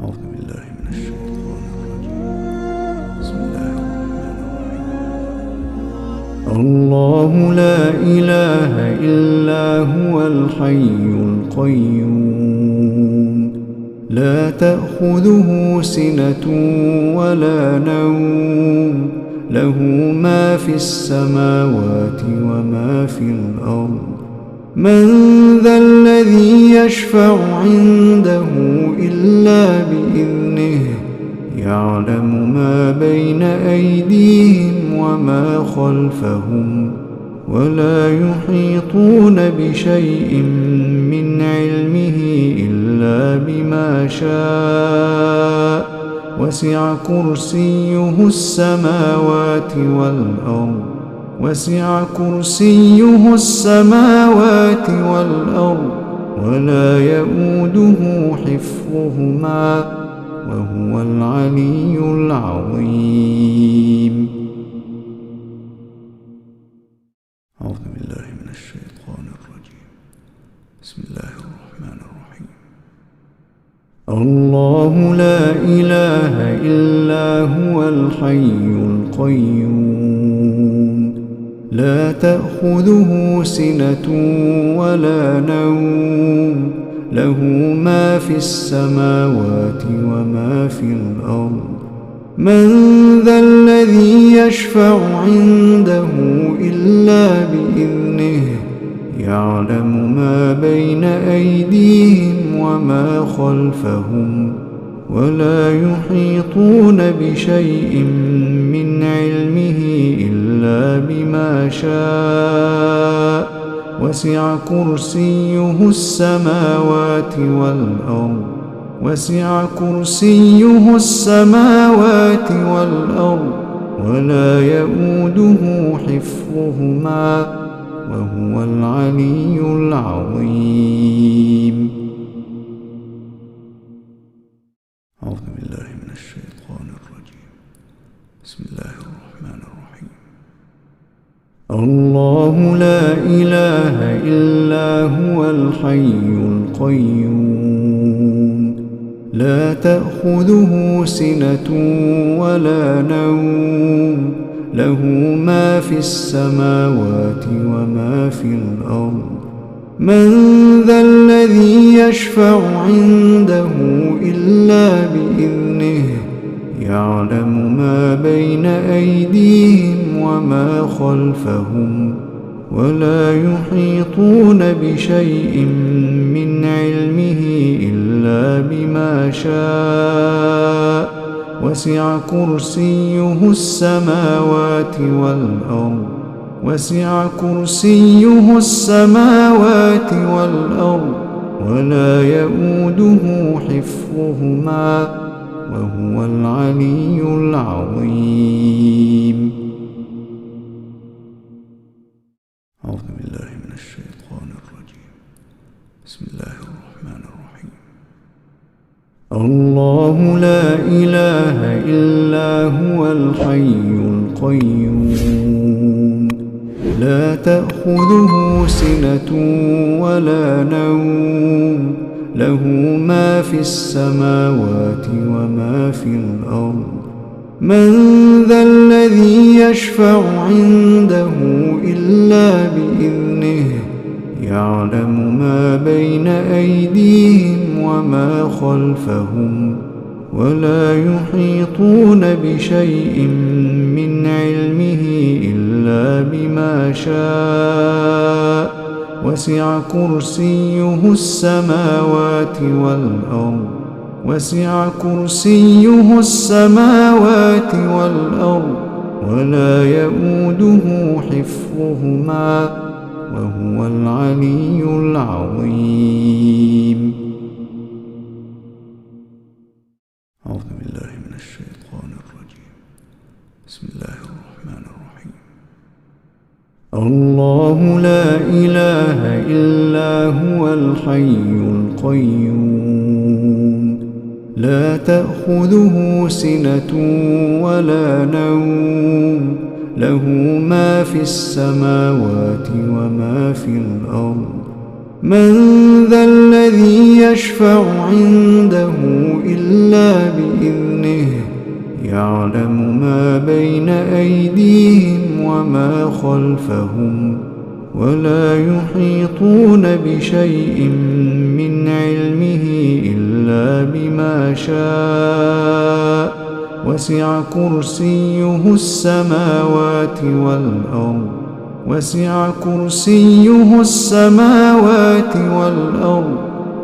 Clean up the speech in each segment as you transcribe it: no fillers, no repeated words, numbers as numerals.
أعوذ بالله من الشيطان الرجيم. بسم الله الرحمن الرحيم. الله لا إله إلا هو الحي القيوم لا تأخذه سنة ولا نوم له ما في السماوات وما في الأرض من ذا الذي يشفع عنده إلا بإذنه يعلم ما بين أيديهم وما خلفهم ولا يحيطون بشيء من علمه إلا بما شاء وسع كرسيه السماوات والأرض ولا يؤوده حفظهما وهو العلي العظيم. أعوذ بالله من الشيطان الرجيم. بسم الله الرحمن الرحيم. الله لا إله إلا هو الحي القيوم لا تأخذه سنة ولا نوم له ما في السماوات وما في الأرض من ذا الذي يشفع عنده إلا بإذنه يعلم ما بين أيديهم وما خلفهم ولا يحيطون بشيء من علمه إلا بما شاء وسع كرسيه السماوات والأرض ولا يؤوده حفظهما وهو العلي العظيم. أعوذ بالله من الشيطان الرجيم. بسم الله الرحمن الرحيم. الله لا إله إلا هو الحي القيوم لا تأخذه سنة ولا نوم له ما في السماوات وما في الأرض من ذا الذي يشفع عنده إلا بإذنه يعلم ما بين أيديهم وما خلفهم ولا يحيطون بشيء من علمه إلا بما شاء وسع كرسيه السماوات والأرض ولا يؤوده حفظهما وهو العلي العظيم. أعوذ بالله من الشيطان الرجيم. بسم الله الرحمن الرحيم. الله لا إله إلا هو الحي القيوم لا تأخذه سنة ولا نوم له ما في السماوات وما في الأرض من ذا الذي يشفع عنده إلا بإذنه يعلم ما بين أيديهم وما خلفهم ولا يحيطون بشيء من علمه إلا بما شاء وسع كرسيه السماوات والأرض ولا يؤوده حفظهما وهو العلي العظيم. أعوذ بالله من الشيطان الرجيم. بسم الله الرحمن الرحيم. الله لا إله إلا هو الحي القيوم لا تأخذه سنة ولا نوم له ما في السماوات وما في الأرض من ذا الذي يشفع عنده إلا بإذنه يعلم ما بين أيديهم وما خلفهم ولا يحيطون بشيء من علمه إلا بما شاء وسع كرسيه السماوات والأرض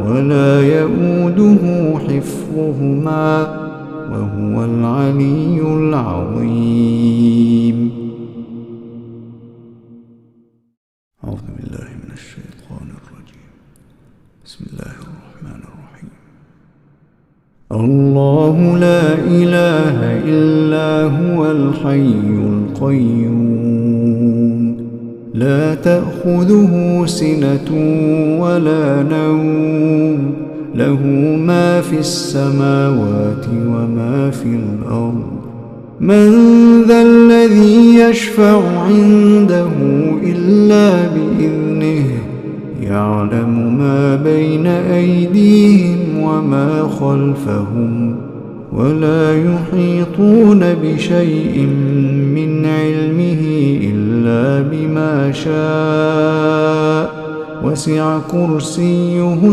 ولا يؤوده حفظهما وهو العلي العظيم. أعوذ بالله من الشيطان الرجيم. بسم الله الرحمن الرحيم. الله لا إله إلا هو الحي القيوم لا تأخذه سنة ولا نوم له ما في السماوات وما في الأرض. من ذا الذي يشفع عنده إلا بإذنه يعلم ما بين أيديهم وما خلفهم ولا يحيطون بشيء من علمه إلا بما شاء وسع كرسيه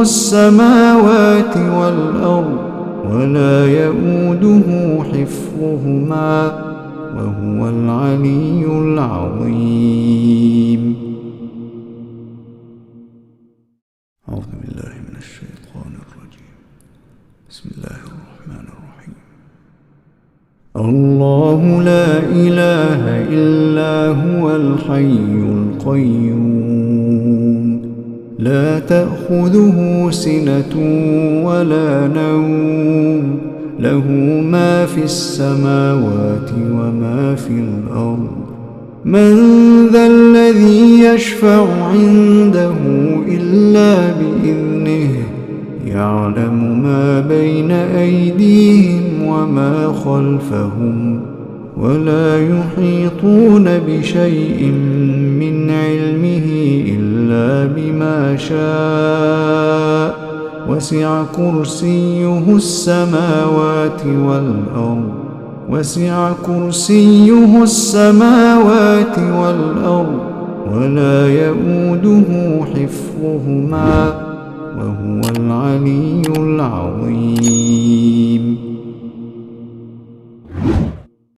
السماوات والأرض ولا يؤوده حفظهما وهو العلي العظيم. أعوذ بالله من الشيطان الرجيم. بسم الله الرحمن الرحيم. الله لا إله إلا هو الحي القيوم لا تأخذه سنة ولا نوم له ما في السماوات وما في الأرض. من ذا الذي يشفع عنده إلا بإذنه يعلم ما بين أيديهم وما خلفهم ولا يحيطون بشيء من علمه إلا بما شاء وسع كرسيه السماوات والأرض ولا يؤوده حفظهما وهو العلي العظيم.